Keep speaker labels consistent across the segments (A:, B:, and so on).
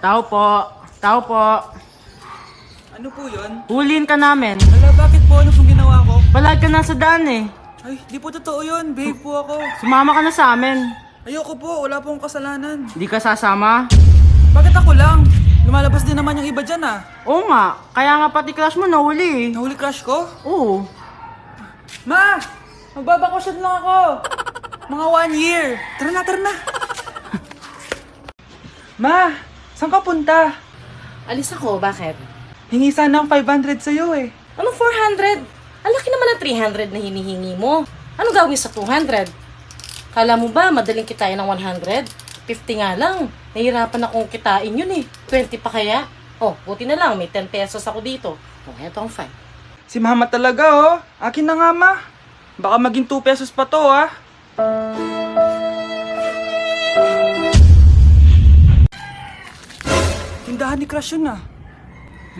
A: Tao po. Tao po.
B: Ano po yun?
A: Huliin ka namin.
B: Hala, bakit po? Ano pong ginawa ko?
A: Palagi ka nasa daan eh.
B: Ay, di po totoo yun. Behave po ako.
A: Sumama ka na sa amin.
B: Ayoko po. Wala pong kasalanan.
A: Di ka sasama?
B: Bakit ako lang? Lumalabas din naman yung iba dyan ah.
A: Oo nga. Kaya nga pati crush mo nahuli eh.
B: Nahuli crush ko?
A: Oo.
B: Ma! Magbabakasyon lang ako. Mga 1 year. Tara na, tara na. Ma! Saan ka punta?
C: Alis ako, bakit?
B: Hingi sana ng 500 sa'yo eh.
C: Ano 400? Ang laki naman ng 300 na hinihingi mo. Ano gawin sa 200? Kala mo ba madaling kitain ng 100? 50 nga lang. Nahihirapan akong kitain yun eh. 20 pa kaya? Oh, buti na lang. May 10 pesos ako dito. Oh, eto ang 5.
B: Si mama talaga oh. Akin na nga ma. Baka maging 2 pesos pa to ah. Tindahan ni Crush yun ah.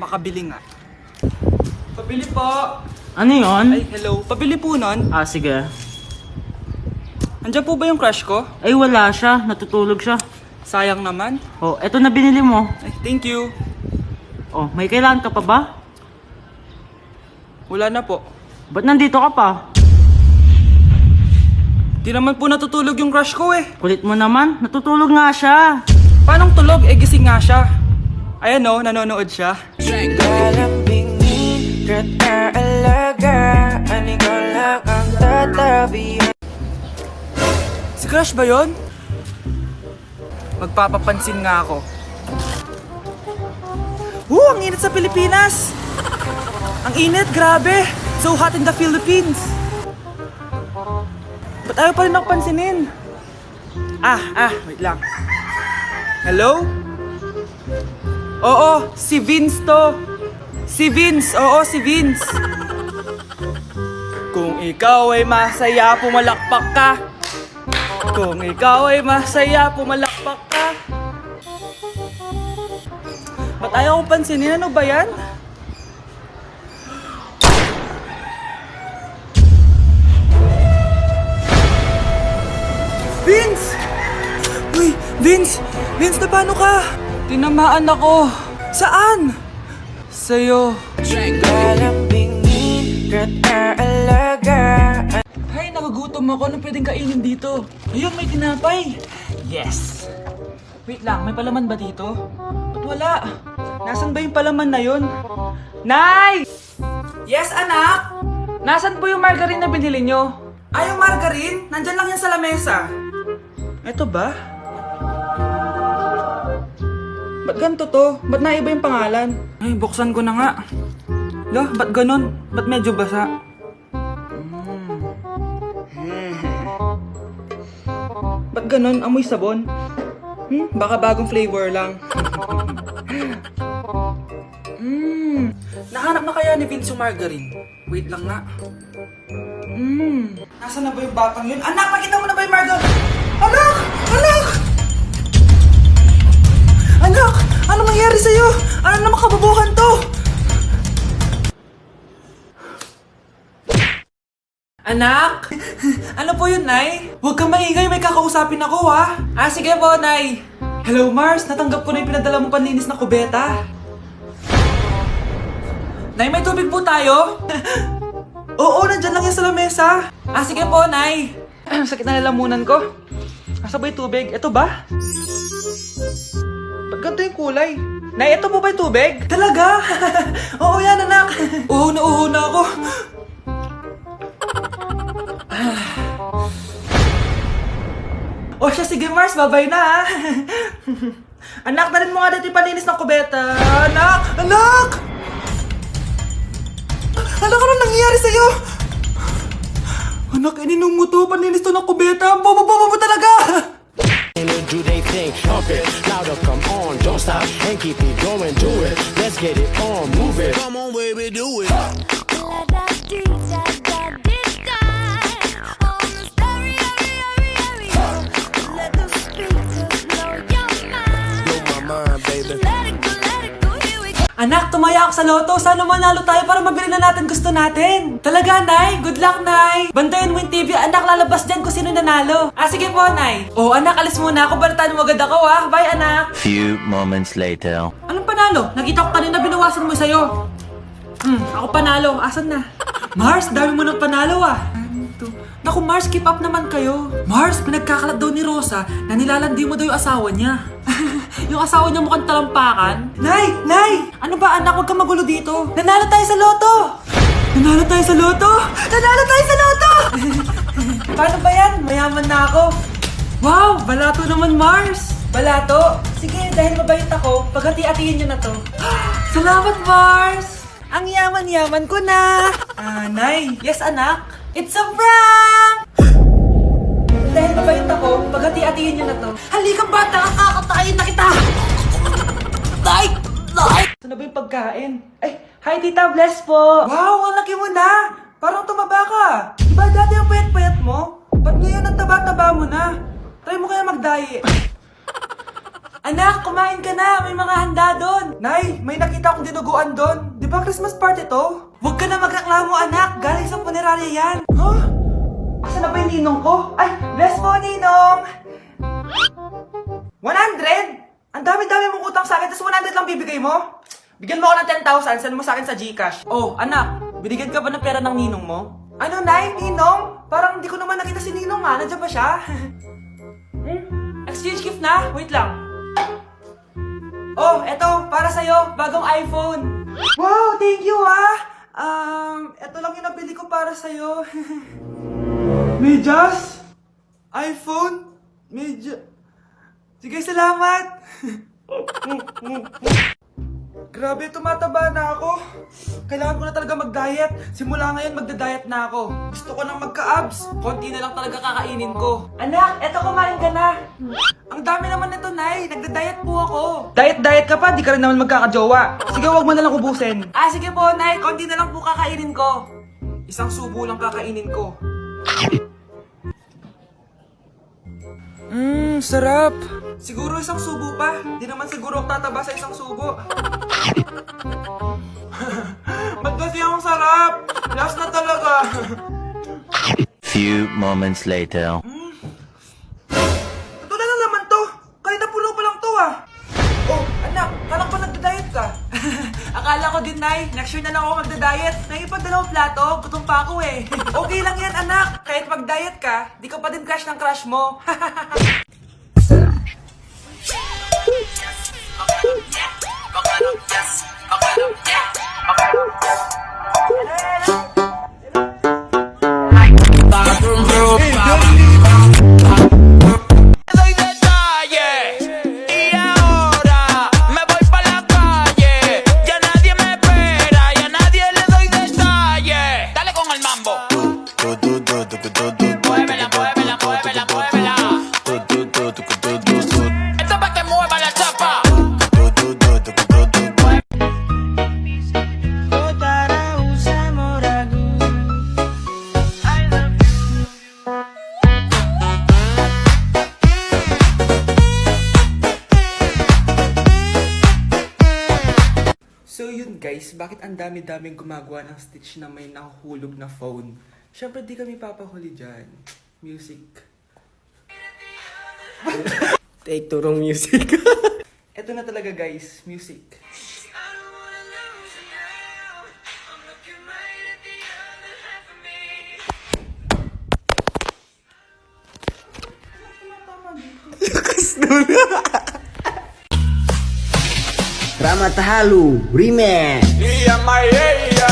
B: Makabili nga. Pabili po.
A: Ano yon?
B: Ay, hello. Pabili po nun.
A: Ah, sige.
B: Andiyan po ba yung crush ko?
A: Ay, wala siya. Natutulog siya.
B: Sayang naman.
A: Oh, eto na binili mo.
B: Ay, thank you.
A: Oh, may kailangan ka pa ba?
B: Wala na po.
A: Ba't nandito ka pa?
B: Di naman po natutulog yung crush ko eh.
A: Kulit mo naman. Natutulog nga siya.
B: Paanong tulog? Eh, gising nga siya. Ayan oh, nanonood siya. Si Crush ba yun? Magpapapansin nga ako. Ang init sa Pilipinas! Ang init, grabe! So hot in the Philippines! Ba't ayaw pa rin ako pansinin? Wait lang. Hello? Oo, si Vince to. Si Vince, oo, si Vince. Kung ikaw ay masaya, pumalakpak ka. Kung ikaw ay masaya, pumalakpak ka. Ba't ayaw kong pansinin? Ano ba yan? Vince! Uy, Vince! Vince, na paano ka? Tinamaan ako. Saan? Sa'yo. Ay, nagugutom ako. Anong pwedeng kainin dito? Ayun, may tinapay. Yes. Wait lang, may palaman ba dito? Ba't wala? Nasaan ba yung palaman na yun? Nay! Yes, anak? Nasaan po yung margarine na binili nyo? Ay, yung margarine? Nandyan lang yan sa lamesa. Eto ba? Ba't ganito to? Ba't naiba yung pangalan? Ay, buksan ko na nga. Lo, ba't ganon? Ba't medyo basa? Ba't ganon? Amoy sabon? Baka bagong flavor lang. Nahanap na kaya ni Vince yung margarine? Wait lang nga. Nasaan na ba yung batang yun? Anak, nakita mo na ba yung margarine? Anak! Anak! Anak! Ano nangyari sa'yo? Ano naman kababuhan to? Anak! Ano po yun, Nay? Huwag kang maingay, may kakausapin ako, ha? Sige po, Nay. Hello, Mars. Natanggap ko na yung pinadala mong panlinis na kubeta. Nay, may tubig po tayo? Oo, nandyan lang yan sa lamesa. Sige po, Nay. Sakit na lalamunan ko. Asa ba yung tubig? Ito ba? Ba't ganito yung kulay? Nay, ito po ba yung tubig? Talaga? Oo yan, anak. Uho na ako. O siya, sige Mars, babay na ha. Anak, dalhin mo nga dito yung palinis ng kubeta. Anak! Anak! Anak, ano nangyayari sa'yo? Anak, ininom mo to, paninis to ng kubeta. Bobo talaga!
D: Do they think, pump it, louder, come on, don't stop, and keep it going, do it, let's get it on, move it, come on baby, do it.
B: Anak, tumaya ako sa loto. Sana manalo tayo para mabili na natin gusto natin. Talaga, Nay? Good luck, Nay. Bantayan mo yung TV. Anak, lalabas dyan kung sino nanalo. Sige po, Nay. Anak, alis muna ako. Balitaan mo agad ako, Bye, anak.
E: Few moments later.
B: Anong panalo? Nakita ko kanina binawasan mo sa'yo. Ako panalo. Asan na? Mars, dami mo ng panalo, Naku, Mars, keep up naman kayo. Mars, pinagkakalat daw ni Rosa na nilalandi mo daw yung asawa niya. Yung asawa niya mukhang talampakan. Nay! Nay! Ano ba, anak? Huwag kang magulo dito. Nanalo tayo sa loto! Nanalo tayo sa loto! Nanalo tayo sa loto! Paano ba yan? Mayaman na ako. Wow! Balato naman, Mars! Balato? Sige, dahil mabait ako, paghati-hatiin niyo na to. Salamat, Mars! Ang yaman-yaman ko na! Nay! Yes, anak? It's a prank! Dahil mabait ako, paghati-hatiin niyo na to. Halika, bata! Kakatayin na kita! Nay! Nay! Saan na ba yung pagkain? Ay, hi, Tita Bless po! Wow, ang laki mo na! Parang tumaba ka! Diba dati ang payat-payat mo? Ba't ngayon ang taba-taba mo na? Try mo kaya mag-diet. Anak, kumain ka na! May mga handa doon! Nay, may nakita akong dinuguan doon. Di ba Christmas party to? Huwag ka na magreklamo, anak! Galing sa punerarya yan! Huh? Asan na ba yung ninong ko? Ay, bless po, ninong! 100? Ang dami-dami mong utang sa akin, tapos 100 lang bibigay mo? Bigyan mo ako ng 10,000, send mo sa akin sa GCash. Oh, anak, binigyan ka ba ng pera ng ninong mo? Ano, Nay? Ninong? Parang hindi ko naman nakita si ninong, Nandiyan ba siya? Exchange gift na? Wait lang. Oh, eto, para sa'yo, bagong iPhone. Wow, thank you, eto lang yung nabili ko para sa'yo. Medyas? iPhone? Sige, salamat. Grabe, tumataba na ako. Kailangan ko na talaga mag-diet. Simula ngayon, magda-diet na ako. Gusto ko nang magka-abs. Konti na lang talaga kakainin ko. Anak, eto, kumain ka na. Ang dami naman nito, Nay. Nagda-diet po ako. Diet ka pa? Di ka rin naman magkakajowa. Sige, wag mo na lang ubusin. Sige po, Nay. Konti na lang po kakainin ko. Isang subo lang kakainin ko. Sarap. Siguro isang subo pa. Di naman siguro ako tataba sa isang subo. Ba't kasi ang sarap? Last na talaga.
E: Few moments later.
B: Ito na lang naman to. Kahit napuno pa lang to, Oh, anak, kalang pa nagda-diet ka. Akala ko din, Nay. Next year na lang ako magda-diet. Naipag dalawang plato, gutom pa ako Okay lang yan, anak. Kahit mag-diet ka, di ka pa din crush ng crush mo.
D: Doy detalles y ahora me voy pa la calle. Ya nadie me espera, ya nadie le doy detalles. Dale con el mambo. Muévela, muévela, muévela, muévela. Esto es pa' que mueva la chapa.
B: So yun guys, bakit ang dami-daming gumagawa ng stitch na may nahuhulog na phone? Siyempre di kami papahuli dyan. Music.
F: Take turong music.
B: Ito na talaga guys, music.
F: Ramatahalu Remix.
D: Iya, Maria.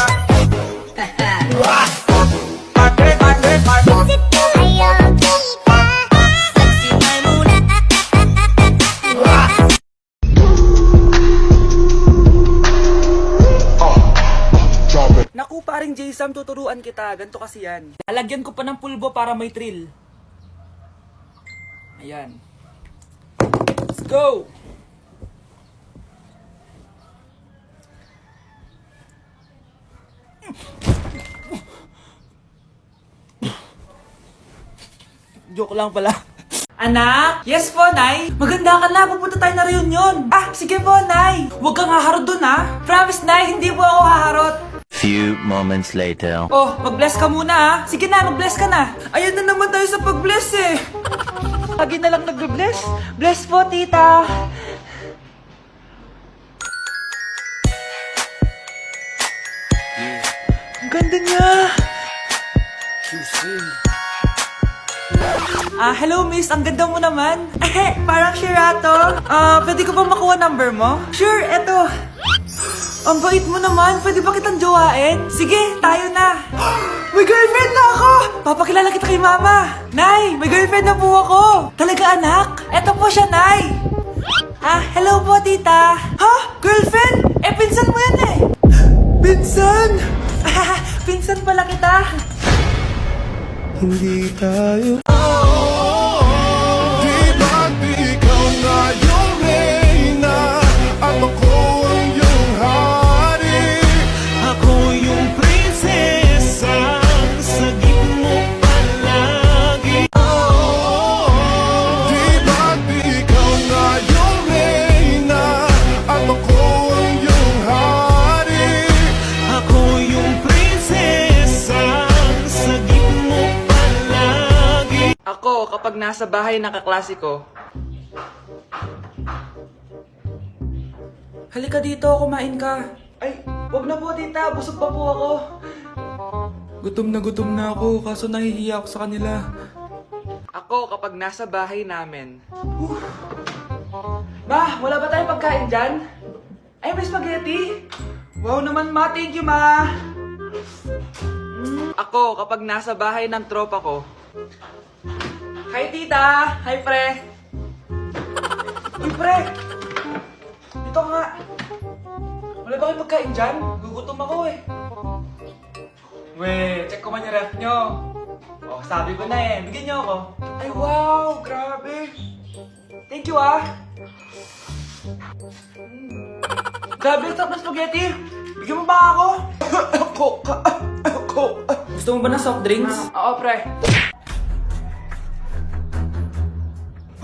B: Naku, paring J-Sam, tuturuan kita. Ganto kasi yan. Alagyan ko pa ng pulbo para may thrill. Ayan. Let's go! Joke lang pala. Anak? Yes po, Nay. Maganda ka na, pupunta tayo na reunion. Ah, sige po, Nay. Huwag kang haharot dun, ha? Promise, Nay, hindi po ako haharot.
E: Few moments later.
B: Oh, mag-bless ka muna, ha? Sige na, mag-bless ka na. Ayan na naman tayo sa pag-bless, eh. Lagi na lang nagbe-bless. Bless po, tita. Ang ganda niya. Hello miss, ang ganda mo naman. Parang Sherato. Pwede ko ba makuha number mo? Sure, eto. Ang bait mo naman, pwede ba kitang jowain? Sige, tayo na. May girlfriend na ako! Papakilala kita kay mama. Nay, may girlfriend na po ako. Talaga anak? Eto po siya, Nay. Hello po tita. Ha? Girlfriend? Pinsan mo yan eh. Pinsan? Pinsan pala kita.
G: Hindi tayo Di ba't ikaw na yung reyna at ako ang iyong hari? Ako yung prinsesa, sagip mo palagi. Di ba't ikaw na yung reyna at ako ang iyong hari? Ako yung prinsesa, sagip mo palagi.
B: Ako, kapag nasa bahay ng kaklase ko. Halika dito, kumain ka. Ay, wag na po tita, busog pa po ako. Gutom na ako, kaso nahihiya ako sa kanila. Ako, kapag nasa bahay namin. Ma, wala ba tayong pagkain dyan? Ay, may spaghetti. Wow naman ma, thank you ma. Ako, kapag nasa bahay ng tropa ko. Hi tita! Hi pre! Uy pre! Dito nga! Wala ba kayong pagkain dyan? Gugutom ako eh. We, check ko man yung ref nyo. Oh, sabi ko na eh. Bigyan nyo ako. Ay wow! Grabe! Thank you ah! Grabe, ang sarap ng spaghetti! Bigyan mo ba ako? Gusto mo ba ng soft drinks? Oo pre.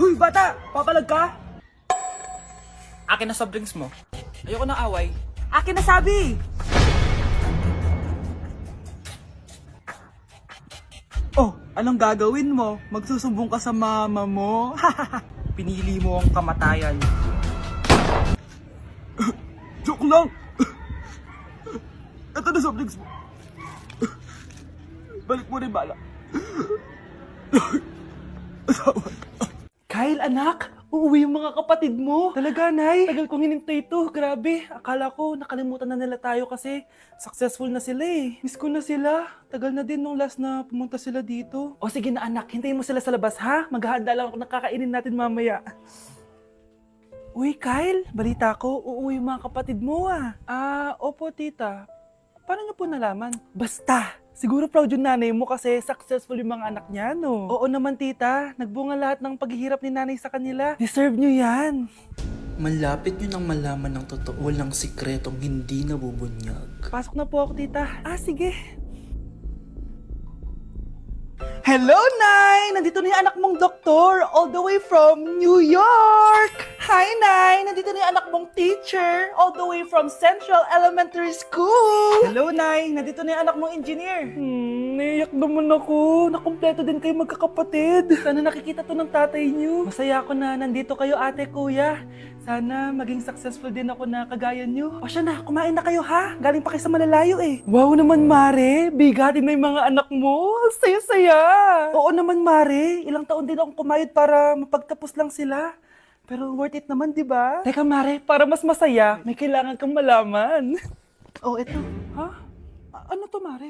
B: Huy, bata! Papalag ka? Akin na soft drinks mo. Ayoko ng away. Akin na sabi! Oh, anong gagawin mo? Magsusumbong ka sa mama mo? Pinili mo ang kamatayan. Joke lang! Ito na soft drinks mo. Balik mo rin bala. Kyle, anak! Uuwi yung mga kapatid mo. Talaga, Nay? Tagal kong hinintay ito. Grabe. Akala ko nakalimutan na nila tayo kasi successful na sila eh. Miss ko na sila. Tagal na din nung last na pumunta sila dito. O sige na anak, hintayin mo sila sa labas ha? Maghahanda lang ako ng kakainin natin mamaya. Uy, Kyle, balita ko, uuwi yung mga kapatid mo ah. Opo tita. Paano niyo po nalaman? Basta! Siguro proud yung nanay mo kasi successful yung mga anak niya, no? Oo naman, tita. Nagbunga lahat ng paghihirap ni nanay sa kanila. Deserve nyo yan.
H: Malapit nyo nang malaman ng totoo, walang sikretong hindi nabubunyag.
B: Pasok na po ako, tita. Sige. Hello, Nay! Nandito na yung anak mong doktor, all the way from New York! Hi, Nay! Nandito na yung anak mong teacher, all the way from Central Elementary School! Hello, Nay! Nandito na yung anak mong engineer. Naiyak naman ako. Nakumpleto din kayo magkakapatid. Sana nakikita to ng tatay niyo. Masaya ako na nandito kayo, ate, kuya. Sana maging successful din ako na kagaya niyo. O siya na, kumain na kayo ha? Galing pa kayo sa malalayo eh. Wow naman, Mare. Bigatin na yung mga anak mo. Saya-saya. Oo naman, Mare. Ilang taon din akong kumayod para mapagtapos lang sila. Pero worth it naman, di ba? Teka, Mare, para mas masaya, may kailangan kang malaman. Oh, eto. Ha? Ano to, Mare?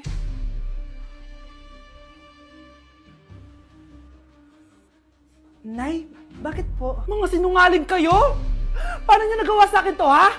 B: Nay, bakit po? Mga sinungaling kayo? Paano niyo nagawa sa akin to, ha?